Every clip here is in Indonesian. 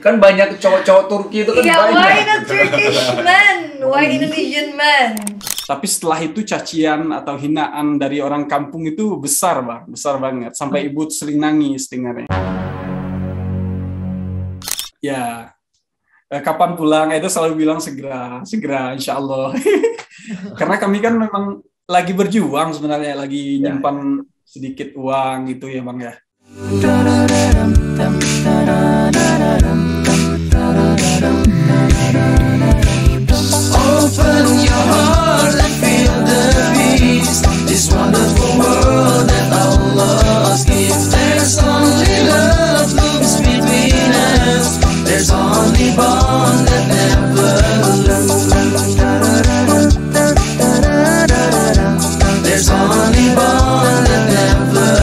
Kan banyak cowok-cowok Turki itu kan Ya, banyak. why not Turkish man? Why Indonesian man? Tapi setelah itu cacian atau hinaan dari orang kampung itu besar, Bang. Besar banget. Sampai ibu sering nangis dengarnya. Ya, kapan pulang? Itu selalu bilang segera, segera, insya Allah. Karena kami kan memang lagi berjuang sebenarnya, lagi nyimpan sedikit uang gitu ya, Bang ya. Open your heart and feel the peace. This wonderful world that Allah gives. There's only love looms between us. There's only bond that never lose. There's only bond that never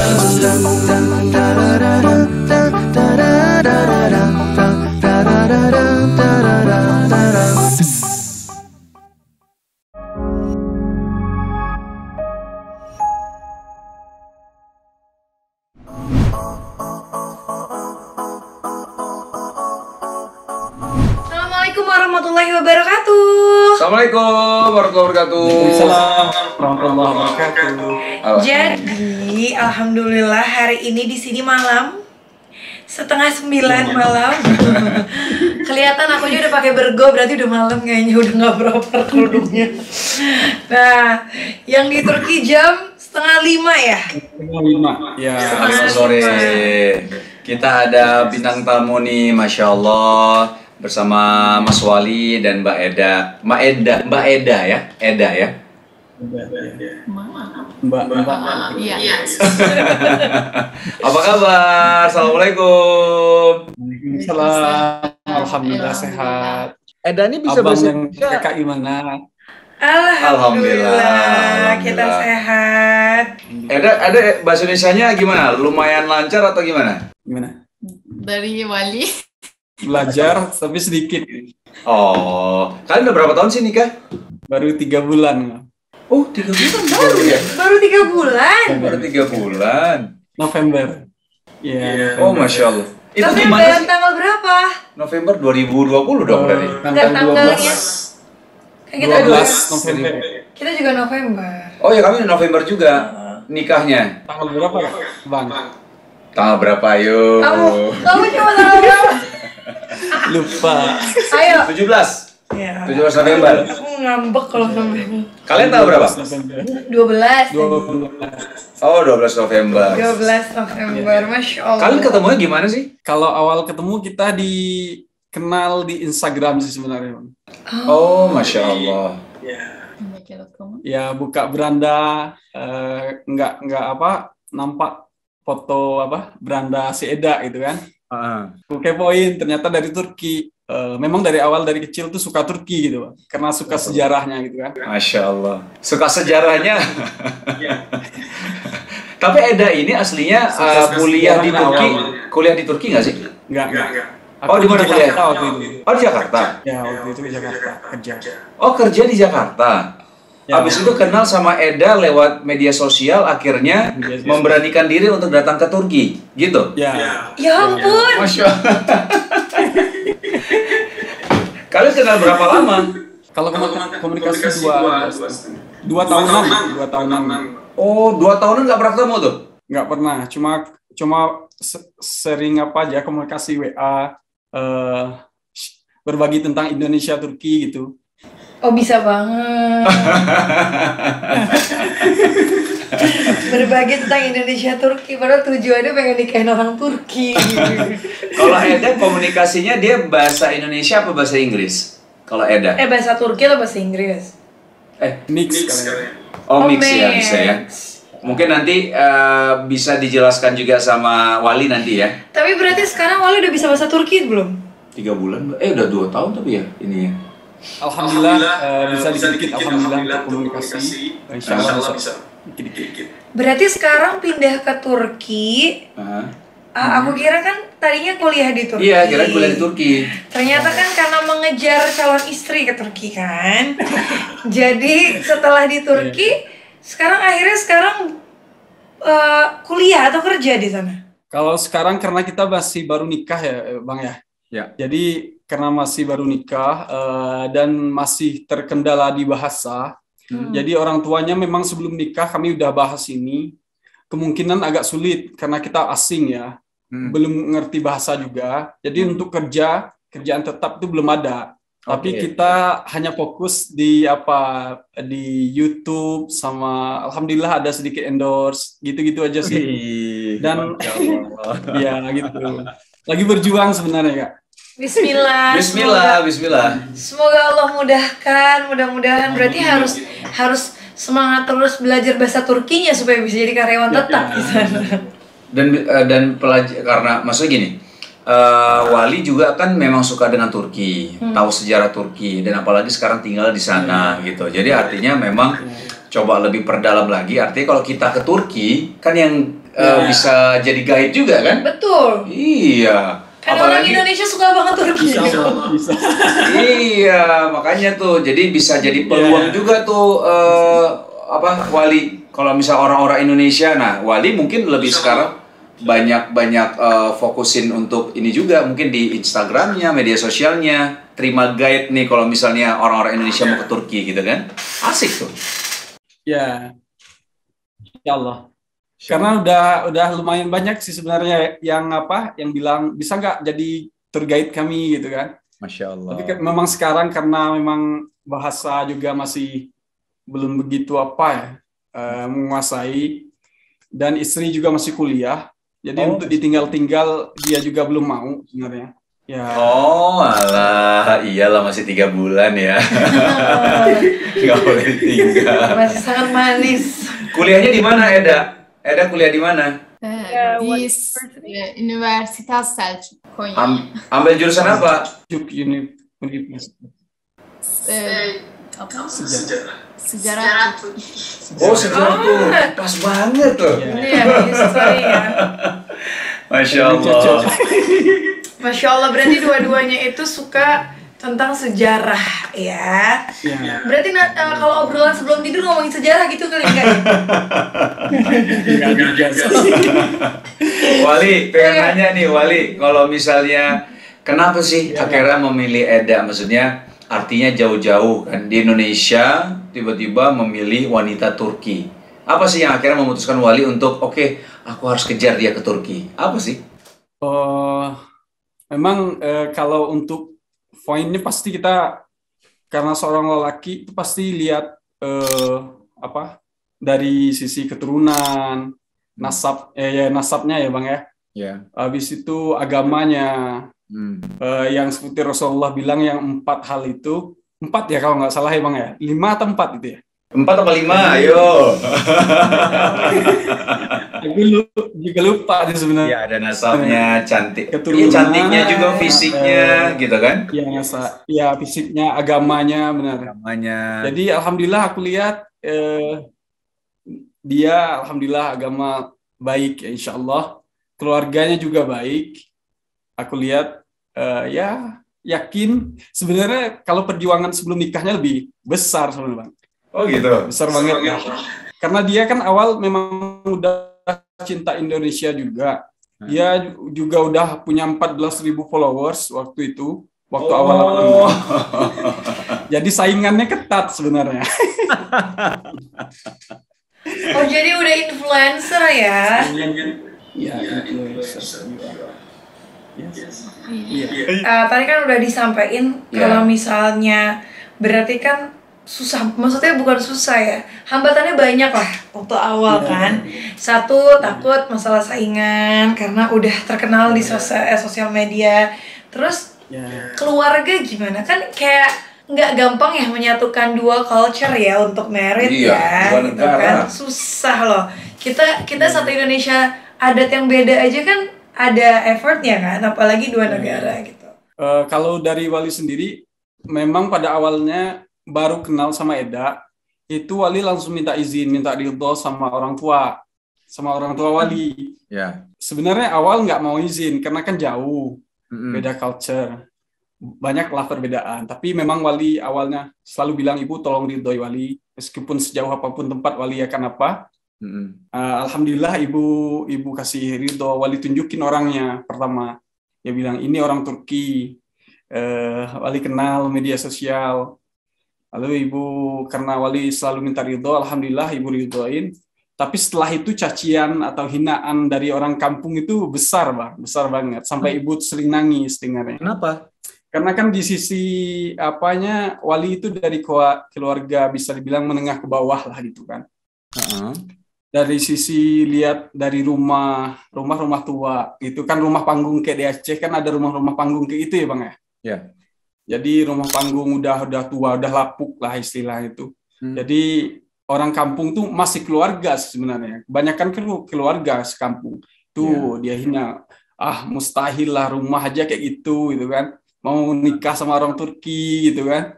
Assalamualaikum warahmatullahi wabarakatuh. Assalamualaikum warahmatullahi wabarakatuh. Waalaikumsalam warahmatullahi wabarakatuh. Jadi, alhamdulillah hari ini di sini malam 8:30 malam. Kelihatan aku udah pakai bergo, berarti udah malam kayaknya, udah nggak proper kerudungnya. Nah, yang di Turki jam 4:30 ya. 5. Ya. Selamat sore. Kita ada bintang tamu nih, Masya Allah, bersama Mas Wali dan Mbak Eda. Mbak Eda ya? Eda ya? Mbak. Iya. Apa kabar? Assalamualaikum. Waalaikumsalam. Alhamdulillah sehat. Eda ini bisa Abang bahasa yang Indonesia. kakak gimana? Alhamdulillah, kita Alhamdulillah. sehat. Ada bahasa Indonesianya gimana? Lumayan lancar atau gimana? Gimana? Dari Wali. Belajar tapi sedikit. Oh, kalian udah berapa tahun sih nikah? Baru 3 bulan. Oh, 3 bulan baru ya? Baru 3 bulan. Baru 3 bulan. November. Ya. Oh, Masya Allah. Itu Tapi gimana udah sih? tanggal berapa? November 2020 dong berarti. Enggak tanggalnya. Kayak kita 12 November. Kita juga November. Oh ya, kami November juga nikahnya. Tanggal berapa, Bang? Tanggal berapa, ayo? Kamu cuma tanggal berapa? Lupa. Ayo. 17. Ya. 17 November. Aku ngambek kalau sampai Kalian tahu berapa? November. 12. 12. Oh, 12 November. 12 November, Masya Allah. Kalian ketemunya gimana sih? Kalau awal ketemu kita dikenal di Instagram sih sebenarnya, Bang. Oh, Masya Allah. Ya buka beranda, nggak apa, nampak foto apa beranda si Eda gitu kan. Aku kepoin, ternyata dari Turki. Memang dari awal dari kecil tuh suka Turki gitu, Bang. Karena suka sejarahnya gitu kan. Masya Allah. Suka sejarahnya. Tapi Eda ini aslinya kuliah di Turki. Kuliah di Turki nggak sih? Nggak. Oh, di mana kuliah? Jakarta waktu itu. Oh, di Jakarta. Ya waktu itu di Jakarta kerja. Oh, kerja di Jakarta. Ya. Habis itu kenal sama Eda lewat media sosial, akhirnya Media sosial. memberanikan diri untuk datang ke Turki, gitu. Ya. Ya ampun. Masya Allah. Kalian kenal berapa lama? Kalau komunikasi 2 tahunan. Oh, 2 tahunan nggak pernah ketemu tuh? Nggak pernah, cuma sering apa aja komunikasi WA, berbagi tentang Indonesia Turki gitu. Oh, bisa banget. Berbagi tentang Indonesia Turki, padahal tujuannya pengen nikahin orang Turki. Kalau Eda komunikasinya dia bahasa Indonesia apa bahasa Inggris? Kalau Eda? Bahasa Turki atau bahasa Inggris? Mix kalian. Oh, mix ya, bisa ya. Mungkin nanti bisa dijelaskan juga sama Wali nanti ya. Tapi berarti sekarang Wali udah bisa bahasa Turki belum? 3 bulan, udah 2 tahun tapi ya ini ya. Alhamdulillah bisa dikit alhamdulillah untuk komunikasi. Insya Allah bisa dikit. Berarti sekarang pindah ke Turki. Aku kira kan tadinya kuliah di Turki. Iya, kira kuliah di Turki. Ternyata kan karena mengejar calon istri ke Turki kan. Jadi setelah di Turki, sekarang kuliah atau kerja di sana? Kalau sekarang karena kita masih baru nikah ya, Bang ya. Ya. Jadi karena masih baru nikah dan masih terkendala di bahasa, jadi orang tuanya memang sebelum nikah kami udah bahas ini. Kemungkinan agak sulit karena kita asing ya, belum ngerti bahasa juga. Jadi untuk kerjaan tetap itu belum ada. Tapi kita hanya fokus di di YouTube sama alhamdulillah ada sedikit endorse gitu-gitu aja sih. Dan ya gitu. Lagi berjuang sebenarnya Kak. Bismillah. Semoga Allah mudahkan, mudah-mudahan berarti harus semangat terus belajar bahasa Turkinya supaya bisa jadi karyawan tetap di sana. Dan karena maksudnya gini, Wali juga kan memang suka dengan Turki, tahu sejarah Turki dan apalagi sekarang tinggal di sana gitu. Jadi artinya memang coba lebih perdalam lagi. Artinya kalau kita ke Turki kan yang bisa jadi guide juga kan? Betul. Iya. Karena orang Indonesia suka banget Turki. Bisa. Iya, makanya tuh. Jadi bisa jadi peluang juga tuh Wali. Kalau misal orang-orang Indonesia, nah Wali mungkin lebih sekarang banyak fokusin untuk ini juga, mungkin di Instagramnya, media sosialnya, terima guide nih kalau misalnya orang-orang Indonesia mau ke Turki gitu kan. Asik tuh. Ya. Ya Allah. Karena udah lumayan banyak sih sebenarnya yang bilang bisa nggak jadi tour guide kami gitu kan. Masya Allah. Tapi memang sekarang karena memang bahasa juga masih belum begitu menguasai dan istri juga masih kuliah. Jadi untuk ditinggal-tinggal dia juga belum mau sebenarnya. Ya. Oh alah, iyalah masih 3 bulan ya. Nggak boleh tinggal. Masih sangat manis. Kuliahnya di mana Eda? Eda kuliah di mana? Di Universitas Selçuk, Konya. Ambil jurusan apa? Universitas. Sejarah Turki. Oh, sejarah tuh. Pas banget tuh. Iya, history ya. Masya Allah. Masya Allah, berarti dua-duanya itu suka tentang sejarah ya. Berarti kalau obrolan sebelum tidur ngomongin sejarah gitu kali enggak ya? Wali, pengen nanya nih Wali, kalau misalnya kenapa sih akhirnya memilih Eda? Maksudnya artinya jauh-jauh kan di Indonesia tiba-tiba memilih wanita Turki. Apa sih yang akhirnya memutuskan Wali untuk oke, aku harus kejar dia ke Turki? Apa sih? Memang kalau untuk poinnya pasti kita karena seorang lelaki itu pasti lihat dari sisi keturunan, nasabnya ya Bang ya. Habis itu agamanya. Yang seperti Rasulullah bilang yang 4 hal itu 4 ya kalau nggak salah ya Bang ya. 5 atau 4 itu ya? 4 atau 5, ayo. Aku juga lupa sih sebenarnya. Ya ada nasabnya, cantik. Keturunan, cantiknya juga fisiknya, gitu kan? Iya, fisiknya, agamanya benar. Agamanya. Jadi alhamdulillah aku lihat dia alhamdulillah agama baik ya insya Allah. Keluarganya juga baik. Aku lihat yakin sebenarnya kalau perjuangan sebelum nikahnya lebih besar sebenarnya Bang. Oh gitu. Besar banget. Karena dia kan awal memang udah cinta Indonesia juga. Dia juga udah punya 14.000 followers waktu itu, waktu awal. Jadi saingannya ketat sebenarnya. Oh jadi udah influencer ya? Iya, influencer. Tadi kan udah disampaikan kalau misalnya berarti kan susah, maksudnya bukan susah ya, hambatannya banyak lah waktu awal kan. Satu, takut masalah saingan karena udah terkenal di sosial media. Terus keluarga gimana, kan kayak nggak gampang ya menyatukan dua culture ya untuk married ya gitu kan, susah loh. Kita satu Indonesia, adat yang beda aja kan ada effortnya kan, apalagi dua negara gitu. Kalau dari Wali sendiri, memang pada awalnya baru kenal sama Eda, itu Wali langsung minta izin, minta ridho sama orang tua Wali. Sebenarnya awal nggak mau izin karena kan jauh, beda culture, banyaklah perbedaan. Tapi memang Wali awalnya selalu bilang, ibu tolong ridhoi Wali, meskipun sejauh apapun tempat Wali akan apa. Alhamdulillah ibu kasih ridho, Wali tunjukin orangnya pertama. Dia bilang ini orang Turki. Wali kenal media sosial. Lalu ibu karena wali selalu minta ridho, alhamdulillah ibu ridhoin. Tapi setelah itu cacian atau hinaan dari orang kampung itu besar banget. Sampai ibu sering nangis dengarnya. Kenapa? Karena kan di sisi apanya wali itu dari keluarga bisa dibilang menengah ke bawah lah gitu kan. Dari sisi lihat dari rumah tua itu kan rumah panggung kayak di Aceh kan ada rumah panggung kayak itu ya Bang ya. Ya. Jadi rumah panggung udah tua, udah lapuk lah istilah itu. Jadi orang kampung tuh masih keluarga sebenarnya. Kebanyakan keluarga sekampung. Tuh dia hina, mustahil lah rumah aja kayak gitu kan. Mau nikah sama orang Turki gitu kan.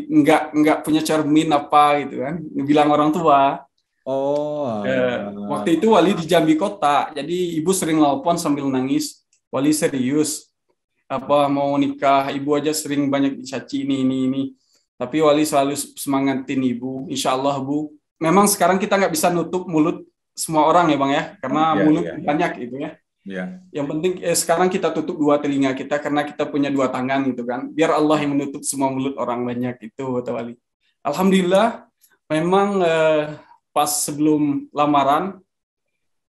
Nggak punya cermin apa gitu kan. Bilang orang tua. Waktu itu wali di Jambi Kota. Jadi ibu sering nelpon sambil nangis. Wali serius. Mau nikah, ibu aja sering banyak dicaci ini. Tapi wali selalu semangatin ibu. Insya Allah Bu. Memang sekarang kita nggak bisa nutup mulut semua orang ya Bang ya, karena mulut banyak itu ya. Yang penting sekarang kita tutup dua telinga kita karena kita punya dua tangan gitu kan. Biar Allah yang menutup semua mulut orang banyak itu kata wali. Alhamdulillah, memang pas sebelum lamaran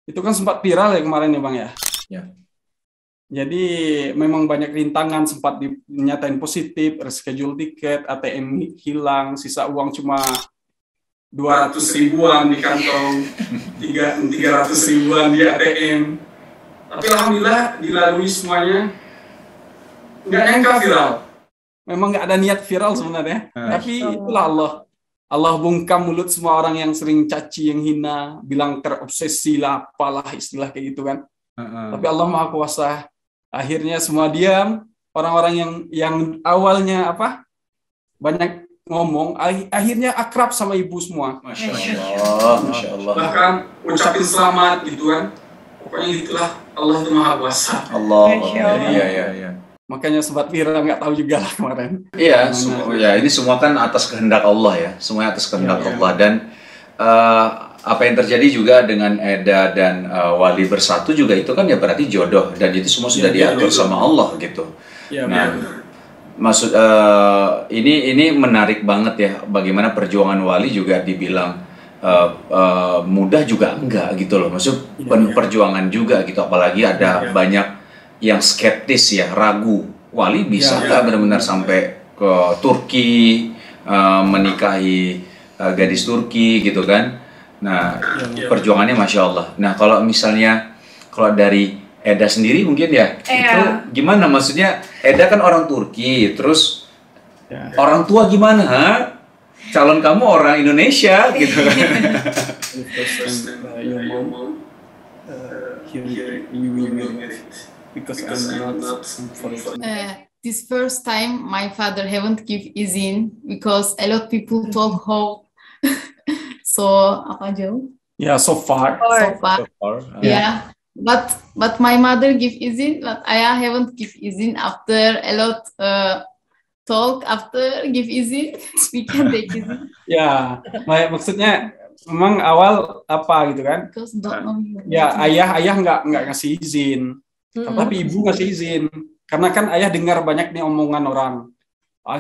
itu kan sempat viral ya kemarin ya Bang ya. Jadi memang banyak rintangan, sempat dinyatain positif, reschedule tiket, ATM hilang, sisa uang cuma 200 ribuan di kantong, 300 ribuan di ATM. Tapi alhamdulillah dilalui semuanya. Nggak nyangka viral. Memang nggak ada niat viral sebenarnya. Tapi itulah Allah. Allah bungkam mulut semua orang yang sering caci, yang hina, bilang terobsesi lah, apalah istilah kayak gitu kan. Tapi Allah Maha Kuasa. Akhirnya semua diam, orang-orang yang awalnya banyak ngomong, akhirnya akrab sama ibu semua. Masya Allah. Bahkan ucapin selamat gitu kan. Pokoknya itulah Allah itu Maha Kuasa. Allah. Iya. Makanya sempat viral nggak tahu juga lah kemarin. Iya, ini semua kan atas kehendak Allah ya. Semuanya atas kehendak Allah dan apa yang terjadi juga dengan Eda dan Wali bersatu juga itu kan ya berarti jodoh dan itu semua sudah diatur sama Allah gitu. Maksud ini menarik banget ya bagaimana perjuangan Wali juga dibilang mudah juga enggak gitu loh. Maksud penuh perjuangan juga gitu, apalagi ada banyak yang skeptis ya, ragu Wali bisa nggak benar-benar sampai ke Turki menikahi gadis Turki gitu kan. Nah, perjuangannya Masya Allah. Nah, kalau dari Eda sendiri mungkin itu gimana? Maksudnya Eda kan orang Turki, terus orang tua gimana? Calon kamu orang Indonesia gitu kan? This first time my father haven't give izin because a lot people talk how so apa jauh? So far. Yeah. But my mother give izin, but ayah haven't give izin after a lot talk after give izin we can take izin. Maksudnya memang awal gitu kan? Ayah nggak ngasih izin, tapi ibu ngasih izin karena kan ayah dengar banyak nih omongan orang.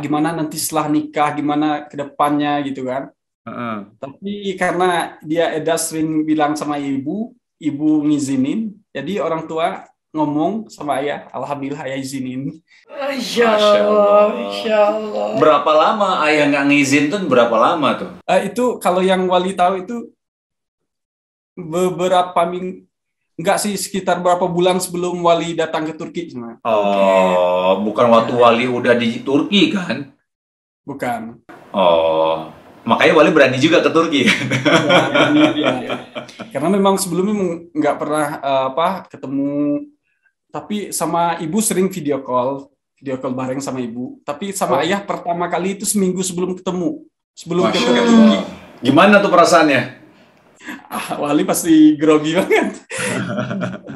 Gimana nanti setelah nikah, gimana kedepannya gitu kan? Tapi karena Eda sering bilang sama ibu ngizinin, jadi orang tua ngomong sama ayah, alhamdulillah ayah izinin. Masya Allah. Berapa lama ayah nggak ngizin tuh? Berapa lama tuh? Itu kalau yang Wali tahu itu beberapa minggu, enggak sih, sekitar berapa bulan sebelum Wali datang ke Turki. Bukan waktu Wali udah di Turki kan? Bukan. Makanya Wali berani juga ke Turki. Karena memang sebelumnya nggak pernah ketemu, tapi sama ibu sering video call bareng sama ibu. Tapi sama ayah pertama kali itu seminggu sebelum ketemu, sebelum ke Turki. Gimana tuh perasaannya? Wali pasti grogi banget.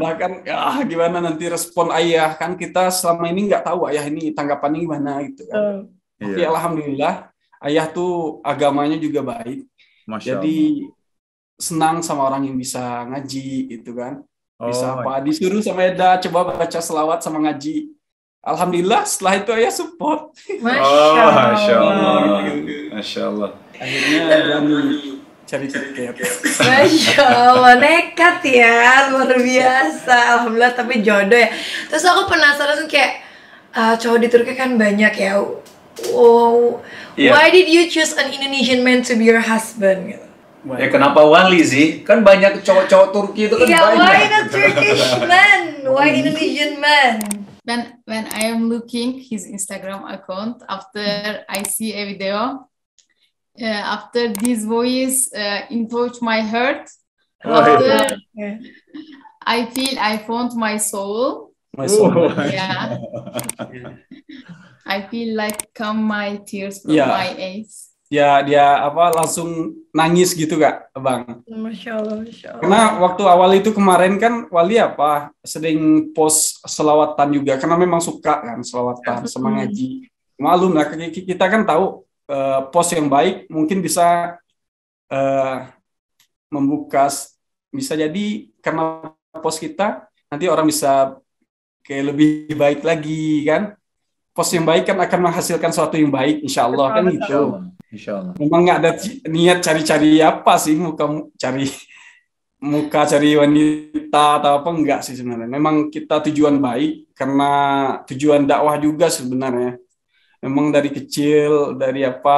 Bahkan gimana nanti respon ayah, kan kita selama ini nggak tahu ayah ini tanggapannya gimana gitu kan. Tapi alhamdulillah ayah tuh agamanya juga baik. Jadi senang sama orang yang bisa ngaji gitu kan. Bisa apa? Disuruh sama Eda coba baca selawat sama ngaji. Alhamdulillah setelah itu ayah support. Masya Allah. Masya Allah. Akhirnya berani cari tiket. Masya Allah, nekat ya, luar biasa. Alhamdulillah, tapi jodoh ya. Terus aku penasaran kayak cowok di Turki kan banyak ya. Wow, why did you choose an Indonesian man to be your husband? Gitu. Ya kenapa Wali sih? Kan banyak cowok-cowok Turki itu kan banyak. Why not Turkish man? Why Indonesian man? When I am looking his Instagram account after I see a video, after this voice touch my heart, after I feel I found my soul. Yeah. I feel like come my tears from my eyes. Ya dia langsung nangis gitu Kak, Bang. Masya Allah, Masya Allah. Karena waktu awal itu kemarin kan Wali sering post selawatan juga karena memang suka kan selawatan sama ngaji. Malum lah kita kan tahu post yang baik mungkin bisa membuka, bisa jadi karena post kita nanti orang bisa kayak lebih baik lagi kan. Post yang baik kan akan menghasilkan sesuatu yang baik, insya Allah kan gitu. Insya Allah. Memang nggak ada niat cari-cari apa sih, cari wanita atau apa, enggak sih sebenarnya. Memang kita tujuan baik karena tujuan dakwah juga sebenarnya. Memang dari kecil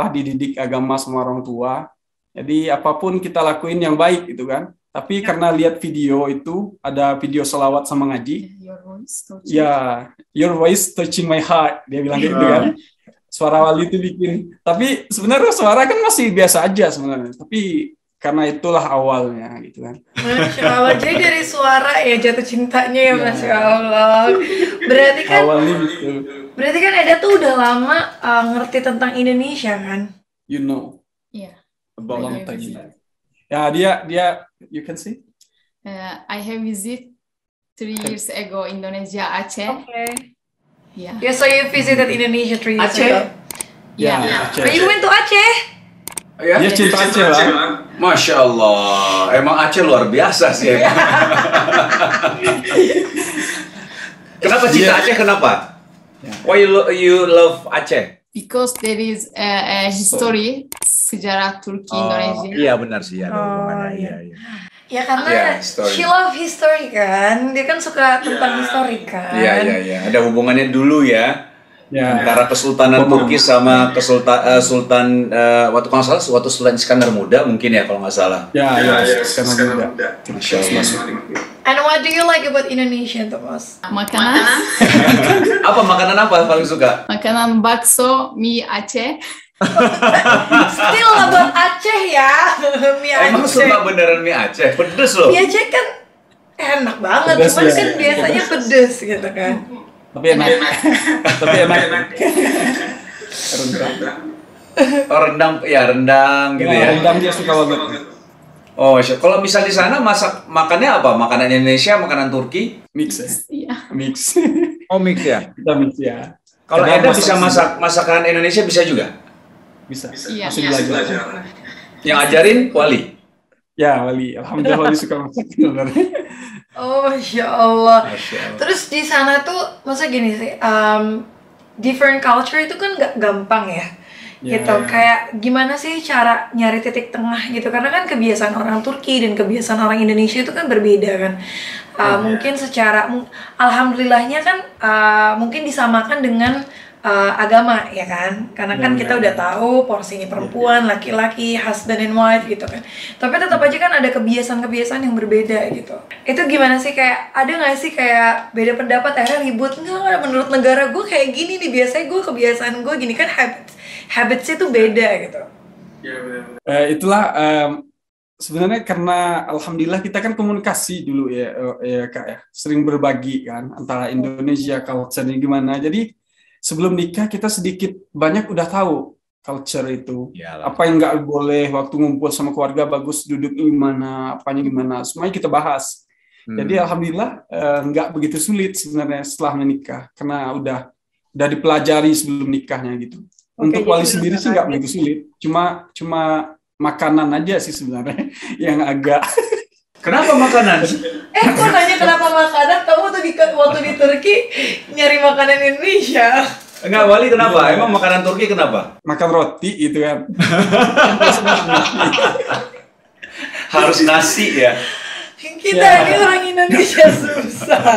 dididik agama sama orang tua. Jadi apapun kita lakuin yang baik gitu kan. Tapi karena lihat video itu ada video selawat sama ngaji. Your voice touching my heart, dia bilang gitu kan. Suara Wali itu bikin, tapi sebenarnya suara kan masih biasa aja sebenarnya, tapi karena itulah awalnya gitu kan. Masya Allah, jadi dari suara ya jatuh cintanya ya, Masya Allah. Awalnya gitu. Berarti kan Eda tuh udah lama ngerti tentang Indonesia kan? You know. Yeah. About long time. Ya dia you can see. I have visit 3 years ago Indonesia, Aceh. Okay. Yeah. Yeah, so you visited Indonesia 3 years Aceh? ago. Yeah. Aceh. Oh, you went to Aceh? Ya, Dia cinta Aceh lah. Masya Allah, emang Aceh luar biasa sih. Kenapa cinta Aceh? Kenapa? Why you love Aceh? Because there is a history, sejarah Turki Indonesia. Iya benar sih, ada hubungannya. iya. Iya. Ya karena she love history kan, dia kan suka tentang history kan. Iya. Ada hubungannya dulu ya. Ya. Antara Kesultanan Turki sama Sultan waktu kalau nggak salah waktu Sultan Iskandar Muda mungkin ya kalau nggak salah. Ya, sekarang muda. Masya Allah. And what do you like about Indonesia, Thomas? Makanan, Apa makanan apa paling suka? makanan bakso, mie Aceh. Still about Aceh ya, mie Aceh. Emang suka beneran mie Aceh? Pedes loh. Mie Aceh kan enak banget, Pedes cuman ya. kan biasanya pedes gitu kan. Tapi enak. Rendang. Rendang gitu ya. Rendang dia suka banget. Oh, kalau misal di sana makannya apa? Makanan Indonesia, makanan Turki? Mix ya. Iya. Mix. Oh mix ya. Kita mix ya. Kalau Kadang Eda bisa masak masakan Indonesia bisa juga? Bisa. Iya. Masih belajar. Yang ajarin Wali? Ya, Wali. Alhamdulillah Wali suka masak sebenarnya. Oh, Masya Allah. Masya Allah. Terus di sana tuh, maksudnya gini sih, different culture itu kan gak gampang ya. Gitu, kayak gimana sih cara nyari titik tengah gitu, karena kan kebiasaan orang Turki dan kebiasaan orang Indonesia itu kan berbeda kan. Mungkin secara alhamdulillahnya kan mungkin disamakan dengan agama ya kan, karena kan kita udah tahu porsinya perempuan, laki-laki, husband and wife gitu kan. Tapi tetap aja kan ada kebiasaan-kebiasaan yang berbeda gitu. Itu gimana sih, kayak ada nggak sih kayak beda pendapat akhirnya ribut? Nggak, menurut negara gue kayak gini nih, biasanya gue kebiasaan gue gini kan, habitsnya tuh beda gitu. Itulah sebenarnya karena alhamdulillah kita kan komunikasi dulu ya Kak ya, sering berbagi kan antara Indonesia culture-nya gimana. Jadi sebelum nikah kita sedikit banyak udah tahu culture itu. Yalah. Apa yang nggak boleh waktu ngumpul sama keluarga, bagus duduk gimana, apanya gimana, semuanya kita bahas. Jadi alhamdulillah nggak begitu sulit sebenarnya setelah menikah karena udah dipelajari sebelum nikahnya gitu. Untuk Wali sendiri sih nggak begitu sulit, cuma makanan aja sih sebenarnya yang agak. Kenapa makanan? Aku nanya kenapa makanan, kamu waktu di Turki nyari makanan Indonesia. Enggak, Wali kenapa? Emang makanan Turki kenapa? Makan roti gitu kan. Harus nasi ya. Kita ini orang Indonesia susah.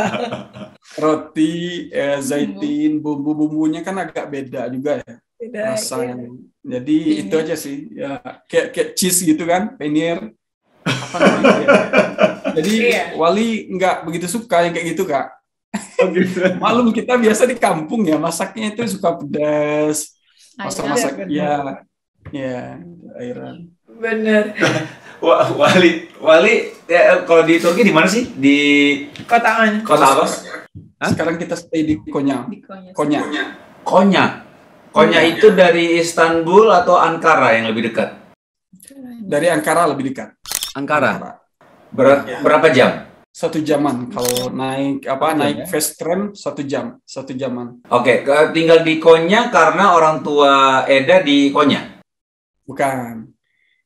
Roti, zaitun, bumbu-bumbunya kan agak beda juga ya. Beda, rasanya. Jadi itu aja sih. Ya kayak cheese gitu kan, penir. Apa namanya? Ya? Jadi Wali nggak begitu suka yang kayak gitu, Kak. Malum kita biasa di kampung ya, masaknya itu suka pedas. Masak-masak ya airan. Bener. Wali ya, kalau di Turki di mana sih? Di Kota apa? Sekarang kita stay di Konya. Konya itu dari Istanbul atau Ankara yang lebih dekat? Dari Ankara lebih dekat. Ankara. Berapa jam? 1 jaman kalau naik fast train 1 jaman. Oke, tinggal di Konya karena orang tua Eda di Konya. Bukan.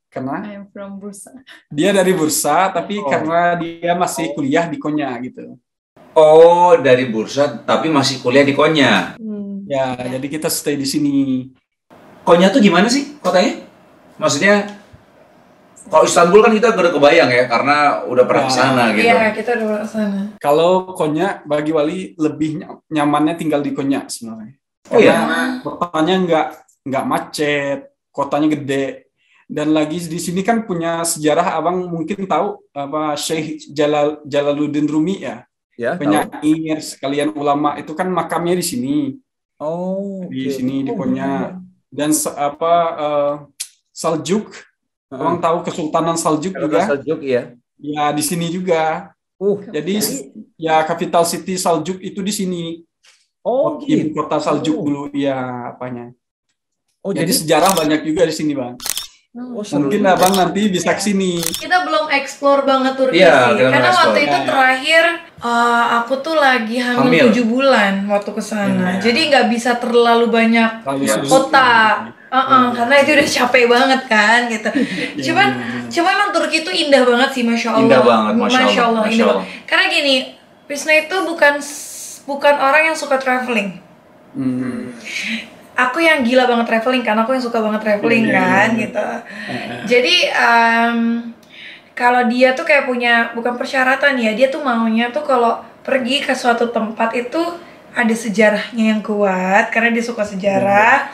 Karena I'm from Bursa. dia dari Bursa tapi karena dia masih kuliah di Konya gitu. Oh, dari Bursa tapi masih kuliah di Konya. Ya, jadi kita stay di sini. Konya tuh gimana sih kotanya? Maksudnya kalau Istanbul kan kita udah kebayang ya karena udah pernah ke sana gitu. Iya, kita udah pernah ke sana. Kalau Konya bagi Wali lebih nyamannya tinggal di Konya sebenarnya. Oh iya. Kotanya nggak macet, kotanya gede. Dan lagi di sini kan punya sejarah, Abang mungkin tahu apa Syekh Jalaluddin Rumi ya. Ya, Penyair sekalian ulama itu kan makamnya di sini. Oh, Di sini di Konya. Dan Saljuk, Abang tahu Kesultanan Saljuk juga? Saljuk ya. Ya di sini juga. Jadi ya capital city Saljuk itu di sini. Oh, Ibu kota Saljuk dulu ya apanya. Oh, Jadi sejarah banyak juga di sini, Bang. Mungkin Abang nanti bisa ke sini. Kita belum explore banget Turki Iya, sih. kita Karena belum waktu explore. itu terakhir aku tuh lagi hamil 7 bulan waktu ke sana. Jadi nggak bisa terlalu banyak kota. Karena itu udah capek banget kan gitu. Cuma emang Turki itu indah banget sih, Masya Allah. Indah banget, Masya Allah. Indah banget. Karena gini, Wisna itu bukan orang yang suka traveling. Aku yang gila banget traveling kan, aku yang suka banget traveling kan gitu. Jadi kalau dia tuh kayak punya bukan persyaratan ya, dia tuh maunya tuh kalau pergi ke suatu tempat itu ada sejarahnya yang kuat karena dia suka sejarah.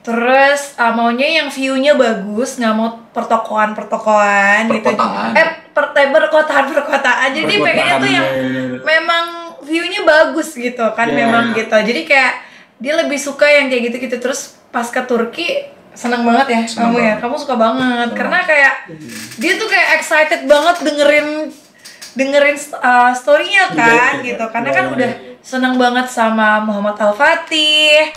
Terus maunya yang view-nya bagus, nggak mau pertokoan gitu. Perkotaan. Jadi pengennya tuh yang memang view-nya bagus gitu kan, memang gitu. Jadi kayak dia lebih suka yang kayak gitu-gitu. Terus pas ke Turki seneng banget ya kamu suka banget karena kayak dia tuh kayak excited banget dengerin story-nya kan gitu, karena kan udah seneng banget sama Muhammad Al-Fatih.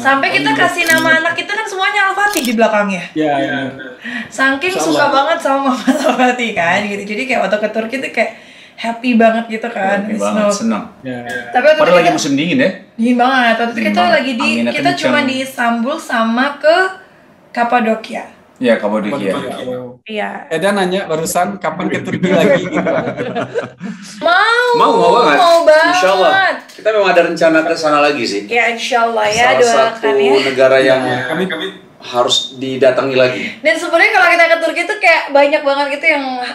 Sampai kita kasih nama anak kita kan semuanya Al-Fatih di belakangnya. Saking suka banget sama Muhammad Al-Fatih kan gitu. Jadi kayak waktu ke Turki tuh kayak happy banget gitu kan. Happy banget, senang. Tapi waktu padahal lagi musim dingin ya? Dingin banget. Waktu itu kita lagi kita cuma di Istanbul sama ke Kapadokia. Iya, Kapadokia. Iya. Eda nanya barusan kapan ke Turki lagi gitu. Mau banget. Insya Allah. Kita memang ada rencana ke sana lagi sih. Ya Insya Allah ya, salah doakan satu ya. negara yang harus didatangi lagi. Dan sebenarnya kalau kita ke Turki tuh kayak banyak banget gitu yang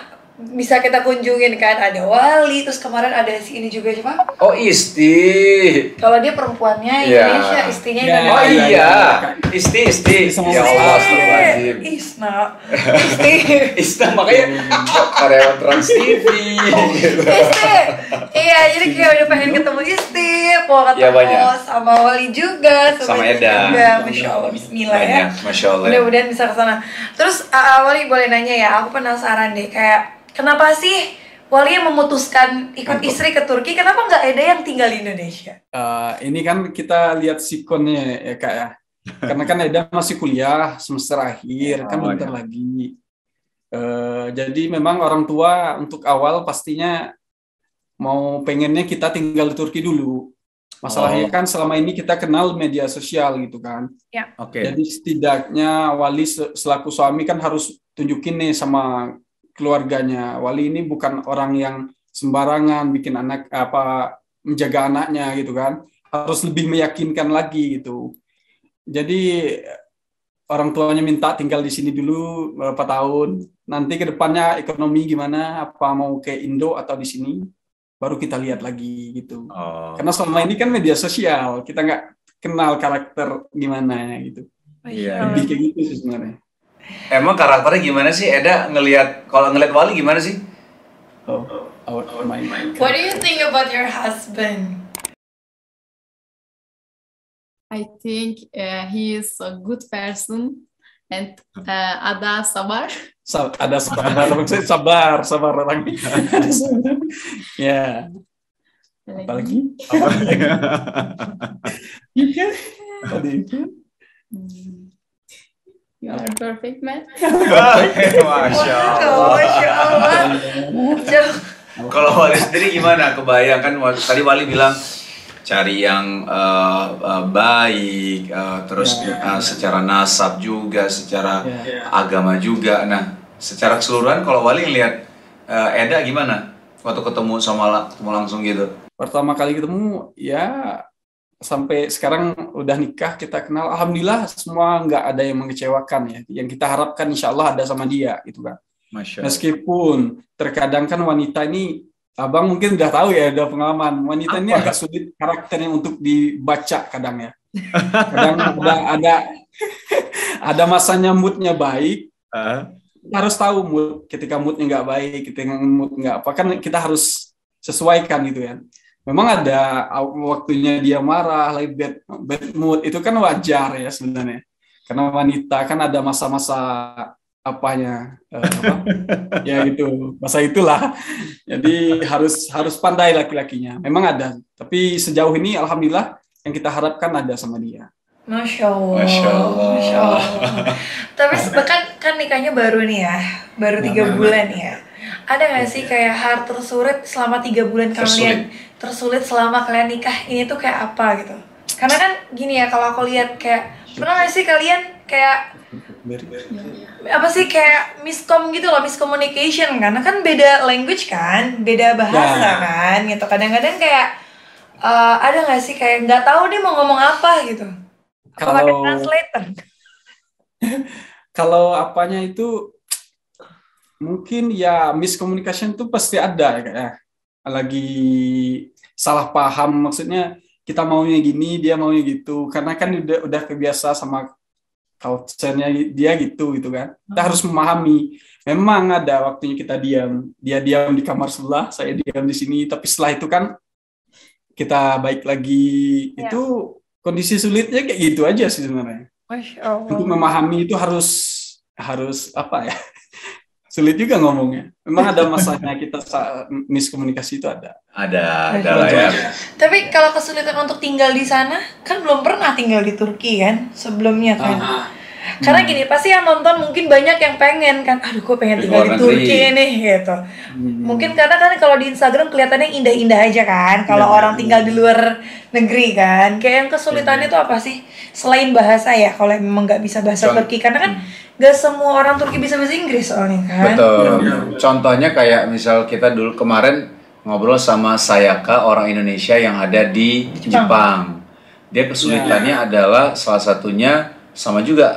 bisa kita kunjungin kan. Ada Wali, terus kemarin ada si ini juga coba. Oh, Isti. Kalau dia perempuannya Indonesia, istrinya Indonesia. Oh iya, Isti. Ya Allah, astagfirullahaladzim. Isna. Isti. Isna makanya karyawan Trans TV. Isti. Iya, jadi kayak udah pengen ketemu Isti, mau ketemu sama Wali juga, sama Eda. Masya Allah, Bismillah ya. Banyak, Masya Allah. Mudah-mudahan bisa ke sana. Terus Wali boleh nanya ya, aku penasaran deh, kayak kenapa sih Wali yang memutuskan ikut istri ke Turki? Kenapa nggak Eda yang tinggal di Indonesia? Ini kan kita lihat sikonnya ya Kak ya. Karena kan Eda masih kuliah semester akhir, kan bentar lagi. Jadi memang orang tua untuk awal pastinya mau pengennya kita tinggal di Turki dulu. Masalahnya kan selama ini kita kenal media sosial gitu kan. Ya. Jadi setidaknya Wali selaku suami kan harus tunjukin nih sama keluarganya. Wali ini bukan orang yang sembarangan bikin anak menjaga anaknya gitu kan. Harus lebih meyakinkan lagi gitu. Jadi orang tuanya minta tinggal di sini dulu beberapa tahun. Nanti ke depannya ekonomi gimana, apa mau ke Indo atau di sini, baru kita lihat lagi gitu. Karena selama ini kan media sosial, kita nggak kenal karakter gimana gitu. Iya. Lebih kayak gitu sih sebenarnya. Emang karakternya gimana sih Eda kalau ngelihat Wali gimana sih? What do you think about your husband? I think he is a good person and ada sabar. Ada sabar orang. Ya. Apalagi? You are perfect man. Masya Allah. Kalau Wali sendiri gimana? Kebayang kan tadi Wali bilang cari yang baik, terus secara nasab juga, secara agama juga. Nah, secara keseluruhan kalau Wali ngelihat Eda gimana? Waktu ketemu langsung gitu. Pertama kali ketemu ya sampai sekarang udah nikah, kita kenal. Alhamdulillah semua nggak ada yang mengecewakan ya. Yang kita harapkan insya Allah ada sama dia gitu kan. Meskipun terkadang kan wanita ini, Abang mungkin udah tahu ya, udah pengalaman. Wanita ini agak sulit karakternya untuk dibaca kadang ya. Kadang ada masanya moodnya baik. Harus tahu mood, ketika moodnya nggak baik, ketika mood nggak apa, kan kita harus sesuaikan gitu ya. Memang ada waktunya dia marah, like bad mood, itu kan wajar ya sebenarnya. Karena wanita kan ada masa-masa ya gitu, masa itulah. Jadi harus pandai laki-lakinya. Memang ada, tapi sejauh ini alhamdulillah yang kita harapkan ada sama dia. Masya Allah. Tapi kan nikahnya baru nih ya, baru 3 bulan ya. Ada nggak sih kayak hal tersulit selama 3 bulan kalian tersulit selama kalian nikah ini tuh kayak apa gitu? Karena kan gini ya, kalau aku lihat kayak pernah nggak sih kalian kayak kayak miscommunication, karena kan beda language kan, beda bahasa kan gitu. Kadang-kadang kayak ada nggak sih kayak nggak tahu dia mau ngomong apa gitu? Apa pakai translator? Kalau apanya itu mungkin ya miscommunication itu pasti ada ya. Lagi salah paham, maksudnya kita maunya gini, dia maunya gitu. Karena kan udah kebiasa sama culture-nya dia gitu kan. Kita harus memahami. Memang ada waktunya kita diam. Dia diam di kamar sebelah, saya diam di sini. Tapi setelah itu kan kita baik lagi. Ya. Itu kondisi sulitnya kayak gitu aja sih sebenarnya. Untuk memahami itu harus apa ya? Sulit juga ngomongnya. Memang ada masanya kita miskomunikasi itu ada. Ada lah ya. Tapi kalau kesulitan untuk tinggal di sana, kan belum pernah tinggal di Turki kan sebelumnya kan. Karena gini, pasti yang nonton mungkin banyak yang pengen kan, aduh gue pengen tinggal di Turki nih gitu. Mungkin karena kan kalau di Instagram kelihatannya indah-indah aja kan, kalau orang tinggal di luar negeri kan. Kayak yang kesulitannya itu apa sih? Selain bahasa ya, kalau memang nggak bisa bahasa Turki, karena kan gak semua orang Turki bisa bahasa Inggris soalnya kan. Betul. Contohnya kayak misal kita dulu kemarin ngobrol sama Sayaka, orang Indonesia yang ada di Jepang. Dia kesulitannya adalah salah satunya sama juga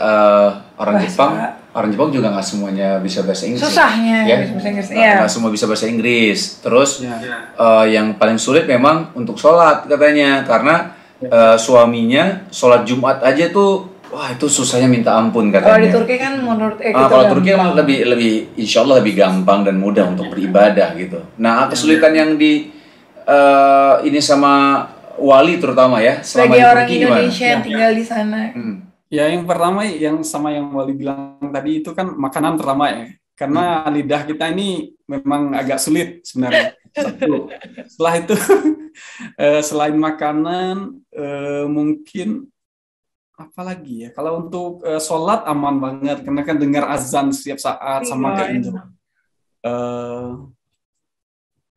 orang bahasa. Orang Jepang juga nggak semuanya bisa bahasa Inggris. Susahnya ya? Bisa bahasa Inggris. Nggak semua bisa bahasa Inggris. Terus yang paling sulit memang untuk sholat katanya, karena suaminya sholat Jumat aja tuh, wah itu susahnya minta ampun katanya. Kalau di Turki kan menurut kalau Turki kan lebih insya Allah lebih gampang dan mudah untuk beribadah gitu. Nah kesulitan yang di ini sama Wali terutama ya, sebagai orang Indonesia yang tinggal di sana. Ya yang pertama yang sama yang Wali bilang tadi itu kan makanan pertama ya. Karena lidah kita ini memang agak sulit sebenarnya. Satu. Setelah itu selain makanan mungkin apa lagi ya? Kalau untuk sholat aman banget karena kan dengar azan setiap saat sama kayak Indo.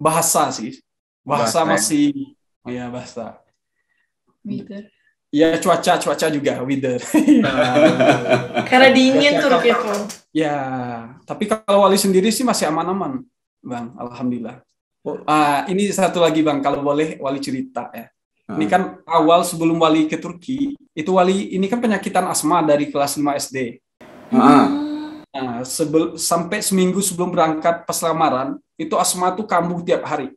Bahasa sih. Bahasa masih ya bahasa. Weather. Ya cuaca juga weather. Karena dingin Turki itu. Ya, tapi kalau Wali sendiri sih masih aman-aman, Bang. Alhamdulillah. Ini satu lagi Bang, kalau boleh Wali cerita ya. Ini kan awal sebelum Wali ke Turki, itu Wali ini kan penyakitan asma dari kelas 5 SD. Nah, sampai seminggu sebelum berangkat pas lamaran, itu asma tuh kambuh tiap hari.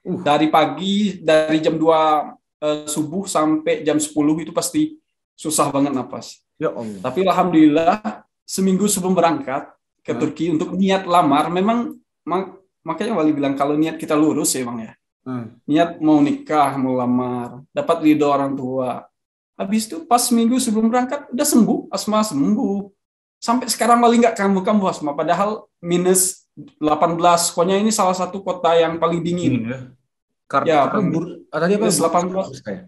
Dari pagi, dari jam 2 subuh sampai jam 10 itu pasti susah banget napas. Ya Allah. Tapi alhamdulillah seminggu sebelum berangkat ke Turki untuk niat lamar, memang makanya Wali bilang kalau niat kita lurus ya Bang ya. Niat mau nikah, mau lamar, dapat ridho orang tua. Habis itu pas minggu sebelum berangkat udah sembuh, asma sembuh. Sampai sekarang Wali nggak kambuh-kambuh asma, padahal minus 18. Pokoknya ini salah satu kota yang paling dingin. Karena tadi apa? Minus 18.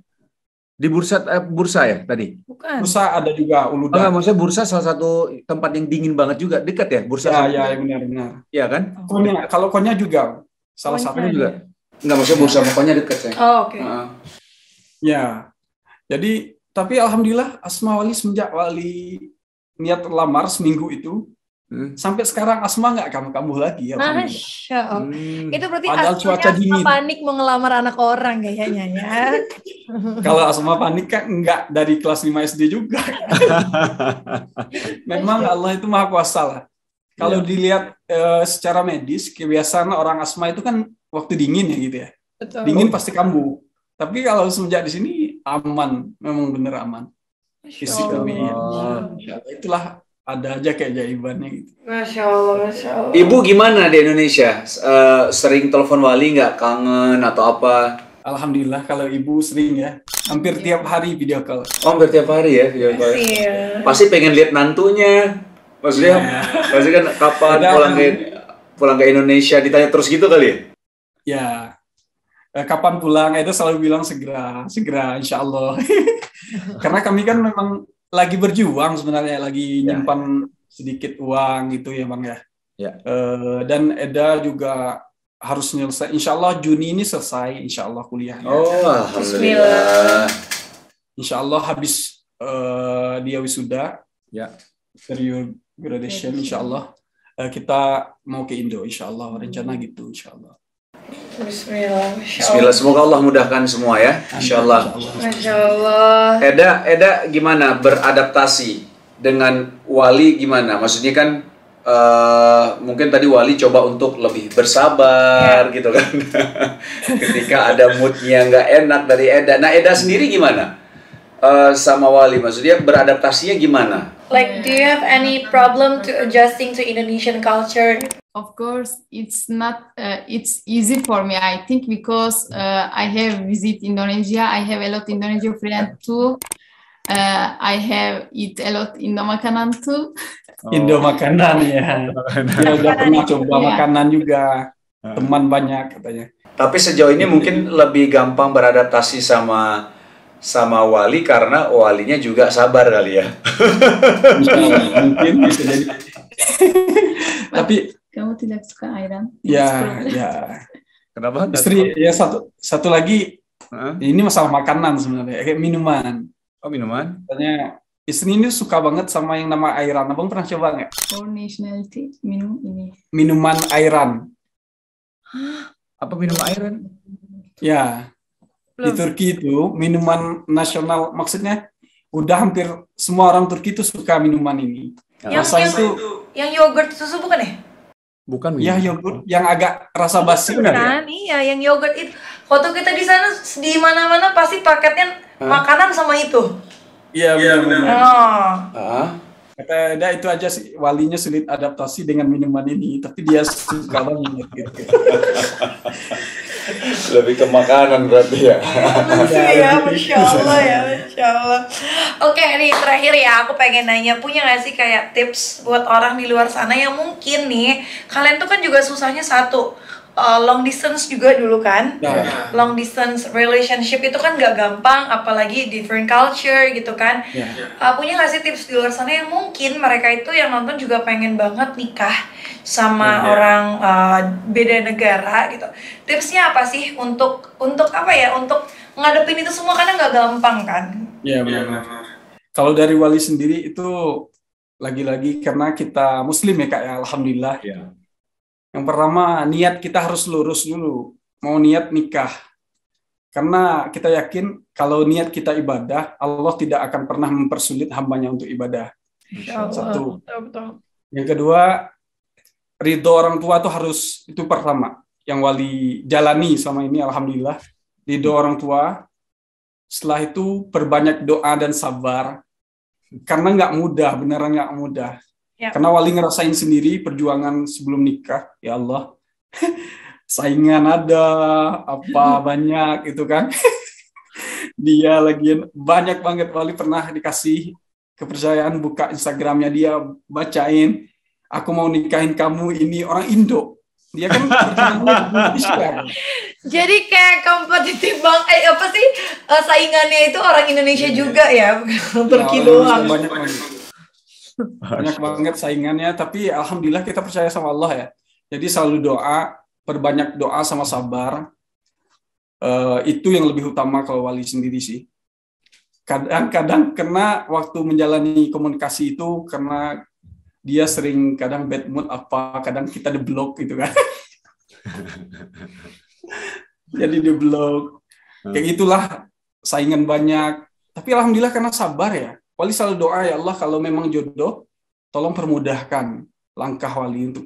Di bursa ya tadi? Bukan. Bursa ada juga Uluda. Enggak, maksudnya bursa salah satu tempat yang dingin banget juga, dekat ya bursa. Ya, benar-benar. Iya kan? Konya, kalau Konya juga salah satunya juga. Enggak, maksudnya bursa pokoknya dekat saya. Oke. Ya. Jadi tapi alhamdulillah asma Wali semenjak Wali niat lamar seminggu itu sampai sekarang asma nggak kambuh lagi. Masya Allah. Itu berarti Padahal cuaca dingin. panik mau ngelamar anak orang kayaknya ya. Kalau asma panik kan nggak dari kelas 5 SD juga. Memang Allah itu maha kuasa lah. Kalau dilihat secara medis, kebiasaan orang asma itu kan waktu dingin ya gitu ya. Betul. Dingin pasti kambuh. Tapi kalau semenjak di sini aman, memang bener aman. Isi kami. Itulah ada aja keajaibannya gitu. Masya Allah, Masya Allah. Ibu gimana di Indonesia? Sering telepon Wali nggak, kangen atau apa? Alhamdulillah kalau ibu sering ya. Hampir tiap hari video call. Oh, hampir tiap hari ya video call. Iya. Pasti pengen lihat nantunya. Maksudnya kan kapan pulang ke Indonesia, ditanya terus gitu kali ya? Ya. Kapan pulang? Itu selalu bilang segera insya Allah. Karena kami kan memang lagi berjuang sebenarnya, lagi nyimpan sedikit uang gitu ya Bang ya. Dan Eda juga harus selesai. Insya Allah Juni ini selesai, insya Allah kuliahnya. Oh, alhamdulillah. Insya Allah habis dia wisuda, period graduation, insya Allah kita mau ke Indo, insya Allah rencana gitu, insya Allah. Bismillah. Bismillah, semoga Allah mudahkan semua ya, insya Allah. Masya Allah. Eda gimana beradaptasi dengan Wali gimana? Maksudnya kan mungkin tadi Wali coba untuk lebih bersabar gitu kan. Ketika ada moodnya nggak enak dari Eda. Nah Eda sendiri gimana sama Wali? Maksudnya beradaptasinya gimana? Like, do you have any problem to adjusting to Indonesian culture? Of course, it's not. It's easy for me, I think, because I have visit Indonesia. I have a lot Indonesian friends too. I have eat a lot Indo makanan too. Indo makanan ya. Dia udah pernah coba makanan juga. Teman banyak katanya. Tapi sejauh ini mungkin lebih gampang beradaptasi sama Wali karena Walinya juga sabar kali ya. Mungkin bisa jadi. Tapi kamu tidak suka ayran? Ya. Kenapa? Istri ya satu lagi. Ini masalah makanan sebenarnya, kayak minuman. Oh, minuman? Katanya istri ini suka banget sama yang nama ayran. Abang pernah coba nggak? For nationality minum ini. Minuman ayran. Apa minum ayran? Ya. Di Turki itu minuman nasional, maksudnya udah hampir semua orang Turki itu suka minuman ini. Yang yogurt susu bukan ya? Bukan. Ya yogurt yang agak rasa basi kan ya? Iya, yang yogurt itu. Waktu kita di sana di mana-mana pasti paketnya makanan sama itu. Iya benar. Kata Eda itu aja sih, Walinya sulit adaptasi dengan minuman ini, tapi dia suka banget gitu. Lebih ke makanan berarti ya. Ya, Masya Allah ya, Masya Allah. Oke nih terakhir ya, aku pengen nanya, punya gak sih kayak tips buat orang di luar sana yang mungkin nih, kalian tuh kan juga susahnya satu, long distance juga dulu kan. Long distance relationship itu kan gak gampang, apalagi different culture gitu kan. Punya gak sih tips di luar sana yang mungkin mereka itu yang nonton juga pengen banget nikah sama orang beda negara gitu. Tipsnya apa sih untuk apa ya, untuk ngadepin itu semua, karena nggak gampang kan? Iya benar. Kalau dari Wali sendiri itu lagi-lagi karena kita Muslim ya Kak ya, alhamdulillah. Yang pertama niat kita harus lurus dulu. mau niat nikah. Karena kita yakin kalau niat kita ibadah, Allah tidak akan pernah mempersulit hambanya untuk ibadah. Insya Allah. Satu. Betul. Yang kedua, ridho orang tua itu harus, itu pertama yang wali jalani selama ini, alhamdulillah. Ridho orang tua. Setelah itu perbanyak doa dan sabar, karena nggak mudah, beneran nggak mudah. Ya. Karena wali ngerasain sendiri perjuangan sebelum nikah, ya Allah, saingan ada apa banyak itu kan. Dia lagi banyak banget. Wali pernah dikasih kepercayaan buka Instagramnya, dia bacain, aku mau nikahin kamu, ini orang Indo, dia kan Indonesia. Jadi kayak kompetitif bang, apa sih saingannya itu orang Indonesia juga ya, bukan Turki doang. Banyak banget saingannya, tapi alhamdulillah kita percaya sama Allah ya. Jadi selalu doa, perbanyak doa sama sabar. Itu yang lebih utama kalau wali sendiri sih. Kadang-kadang kena waktu menjalani komunikasi itu, karena dia sering kadang bad mood apa, kadang kita di-block gitu kan. Jadi di-block. Kayak gitulah, saingan banyak. Tapi alhamdulillah karena sabar ya. Wali selalu doa, ya Allah kalau memang jodoh, tolong permudahkan langkah wali untuk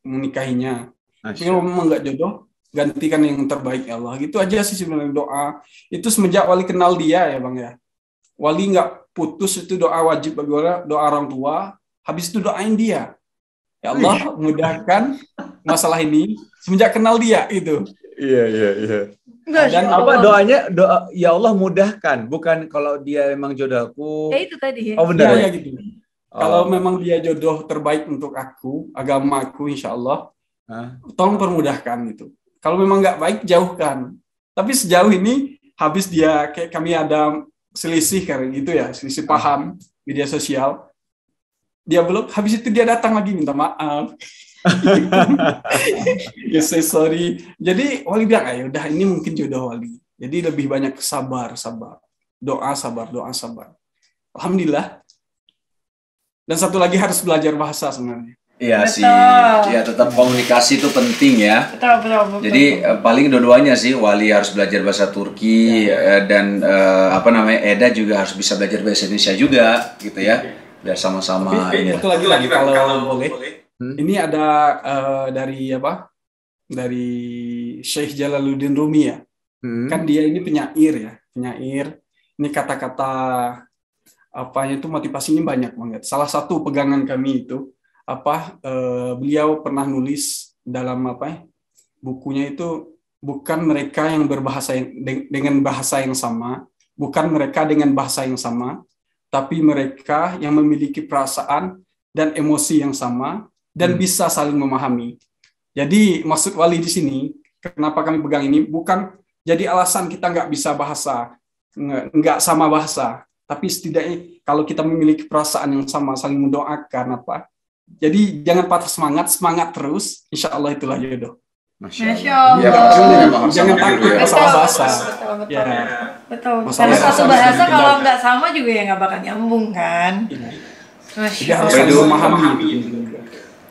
menikahinya. Tapi kalau memang nggak jodoh, gantikan yang terbaik ya Allah. Gitu aja sih sebenarnya doa. Itu semenjak wali kenal dia ya Bang ya. Wali nggak putus, itu doa wajib bagi wali, doa orang tua. Habis itu doain dia. Ya Allah, mudahkan masalah ini semenjak kenal dia itu. Iya. Dan apa doanya? Doa ya Allah mudahkan, bukan kalau dia memang jodohku. Ya itu tadi ya. Oh benar ya gitu. Kalau memang dia jodoh terbaik untuk aku, agamaku insya Allah, tolong permudahkan gitu. Kalau memang nggak baik, jauhkan. Tapi sejauh ini, habis dia kayak kami ada selisih kayak gitu ya, selisih paham media sosial. Dia belum, habis itu dia datang lagi minta maaf. Ya say sorry. Jadi wali bilang, ya udah ini mungkin jodoh wali. Jadi lebih banyak sabar. Doa sabar. Alhamdulillah. Dan satu lagi harus belajar bahasa sebenarnya. Iya Betul. sih, ya tetap komunikasi itu penting ya. Betul. Jadi paling dua-duanya sih, wali harus belajar bahasa Turki dan Eda juga harus bisa belajar bahasa Indonesia juga, gitu ya. Biar sama-sama ini. Satu lagi kalau boleh. Ini ada dari Syekh Jalaluddin Rumi ya. Kan dia ini penyair. Ini kata-kata apanya itu motivasinya banyak banget. Salah satu pegangan kami itu beliau pernah nulis dalam bukunya itu, bukan mereka yang berbahasa dengan bahasa yang sama, bukan mereka dengan bahasa yang sama, tapi mereka yang memiliki perasaan dan emosi yang sama dan bisa saling memahami. Jadi maksud wali di sini, kenapa kami pegang ini, bukan jadi alasan kita nggak bisa bahasa, nggak sama bahasa, tapi setidaknya kalau kita memiliki perasaan yang sama, saling mendoakan Jadi jangan patah semangat terus, insya Allah itulah jodoh. Masya Allah. Ya, jangan takut masalah bahasa. Betul. Karena satu bahasa kalau nggak sama juga ya nggak bakal nyambung kan. Jadi harus memahami.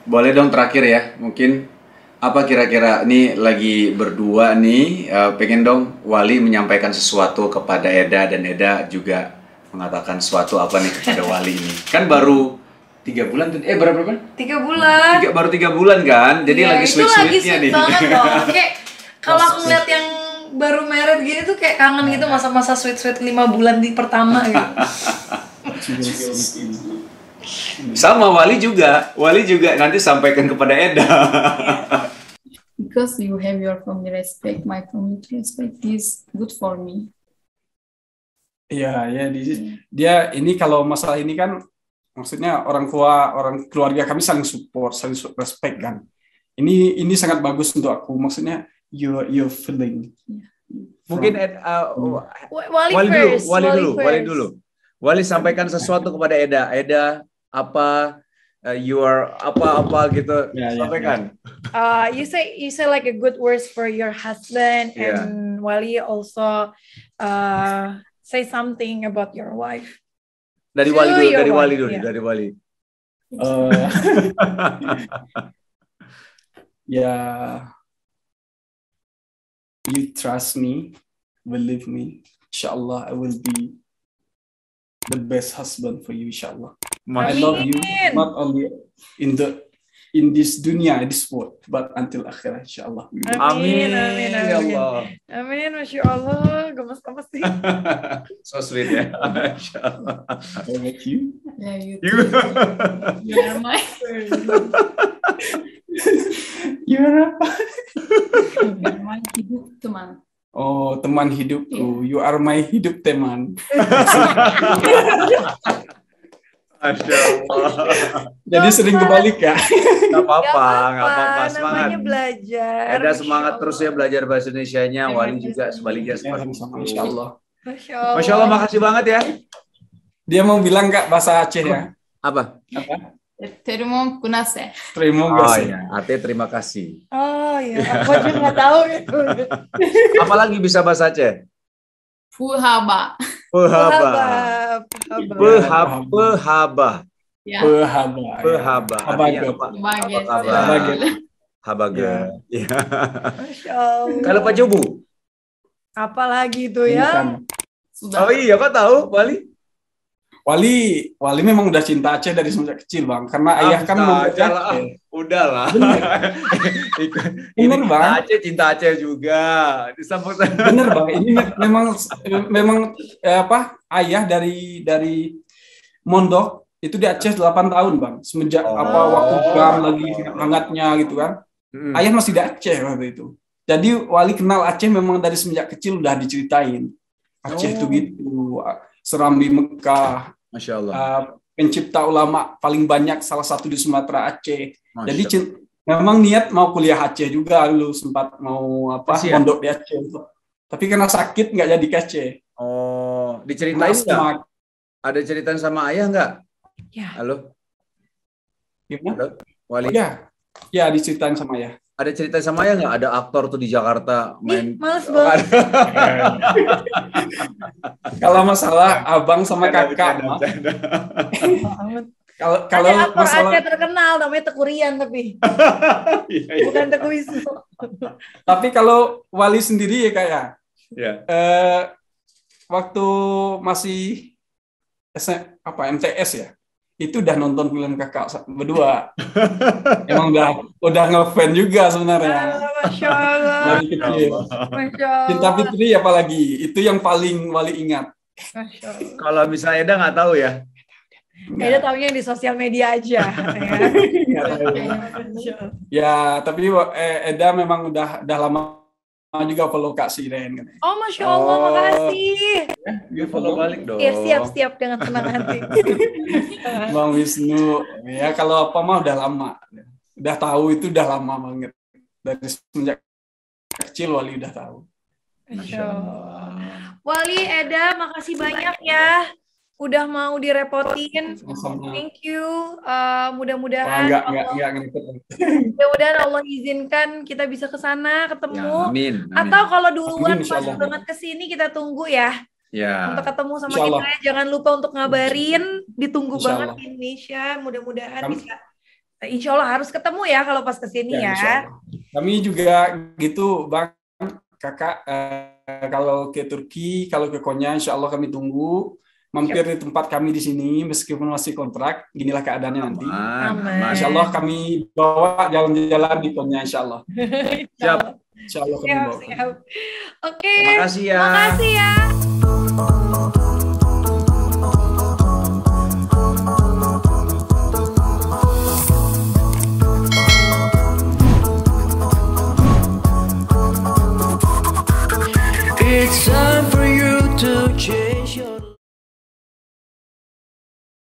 Boleh dong terakhir ya, mungkin apa kira-kira ini lagi berdua nih, pengen dong wali menyampaikan sesuatu kepada Eda dan Eda juga mengatakan sesuatu apa nih kepada wali ini. Kan baru 3 bulan, berapa? 3 bulan. Baru 3 bulan kan, jadi lagi sweet-sweetnya nih. Itu lagi sweet banget loh. Kayak kalau aku ngeliat yang baru married gini tuh kayak kangen gitu masa-masa sweet-sweet 5 bulan di pertama gitu. Sama wali juga nanti sampaikan kepada Eda. Because you have your family respect, my community respect is good for me. Iya, dia ini kalau masalah ini kan, maksudnya orang keluarga kami saling support, saling respect kan. Ini sangat bagus untuk aku. Maksudnya your feeling. Mungkin Wali dulu. Wali sampaikan sesuatu kepada Eda. Eda apa gitu. Sampaikan. You say like a good words for your husband and Wali also say something about your wife. Dari Wali dulu. Ya, you trust me, believe me, inshallah I will be the best husband for you, inshallah. I love you not only in this dunia, this world, but until akhirat, inshallah. Amin. Ya Allah. Amin, Masya Allah. Gemes-gemes sih. So sweet ya. Insyaallah. How about you? Yeah, you You. You are my hidup teman. Oh, teman hidupku. You are my hidup teman. Masya Allah. Jadi sering kebalik ya. Nggak apa-apa, semangat. Namanya belajar. Ada semangat Masya terus ya belajar bahasa Indonesianya. Wali juga sebaliknya seperti itu. Insya Allah. Masya Allah. Masya Allah, makasih banget ya. Dia mau bilang nggak bahasa Aceh ya? Apa? Terima kasih. Terima Oh kasih. iya, artinya terima kasih. Oh iya, aku juga nggak tahu gitu. Apalagi bisa bahasa Aceh? Fuhaba. Pehaba. Pehaba. Ya. Pehaba. Artinya apa? Bagus. Apa kabar? Bagus. Habaga. Ya. Masya Allah. Kalau Pak Jobu? Apalagi itu ya? Sudah. Oh iya, kok tahu, Wali? Wali memang udah cinta Aceh dari sejak kecil, Bang. Karena ayah kan membuat Aceh. Udahlah. Bener, Bang. Cinta Aceh juga. Disambut. Bener, Bang. Ini memang ayah dari Mondok itu di Aceh 8 tahun, Bang. Semenjak waktu perang lagi hangatnya gitu kan. Ayah masih di Aceh waktu itu. Jadi Wali kenal Aceh memang dari semenjak kecil udah diceritain. Aceh itu gitu, Serambi Mekah, Masya Allah. Pencipta ulama paling banyak salah satu di Sumatera Aceh. Jadi memang niat mau kuliah Aceh juga dulu, sempat mau mondok di Aceh. Tapi karena sakit nggak jadi ke Aceh. Oh, diceritain nggak? Ada ceritaan sama ayah nggak? Ya. Halo? Gimana? Halo? Wali? Ya diceritain sama ayah. Ada cerita sama ayah nggak? Ada aktor tuh di Jakarta main. Males banget. Kalau masalah abang sama kakak, kalau Ada aktor masalah Aceh terkenal namanya Teku Rian tapi bukan Teku Wisnu. tapi kalau Wali sendiri ya kayak waktu masih MTS ya, itu udah nonton film kakak berdua. Emang udah ngefan juga sebenarnya. Masya Allah. Dari kecil. Masya Allah. Cinta Fitri apalagi, itu yang paling Wali ingat. Masya Allah. Kalau misalnya Eda nggak tahu ya. Eda taunya yang di sosial media aja. Ya, tapi Eda memang udah lama juga follow Kak Siren. Oh, Masya Allah, makasih. Dia follow balik dong. Siap dengan senang hati. Bang Wisnu, ya kalau apa mah udah lama. Udah tahu itu udah lama banget. Dari semenjak kecil Wali udah tahu. Masya Allah. Wali, Eda, makasih banyak ya. Udah mau direpotin. Thank you. Mudah-mudahan mudah-mudahan Allah izinkan kita bisa ke sana ketemu. Ya, amin. Atau kalau duluan pas banget ke sini kita tunggu ya. Ya. Untuk ketemu sama kita ya. Jangan lupa untuk ngabarin. Ditunggu banget di Indonesia. Mudah-mudahan bisa. Insya Allah harus ketemu ya kalau pas kesini ya. Kami juga gitu, Bang. Kakak, kalau ke Turki, kalau ke Konya, insya Allah kami tunggu. Mampir di tempat kami di sini, meskipun masih kontrak, inilah keadaannya nanti. Insya Allah kami bawa jalan-jalan di Konya, insya Allah. Siap. Insya Allah kami bawa. Oke. Makasih ya. Makasih ya. It's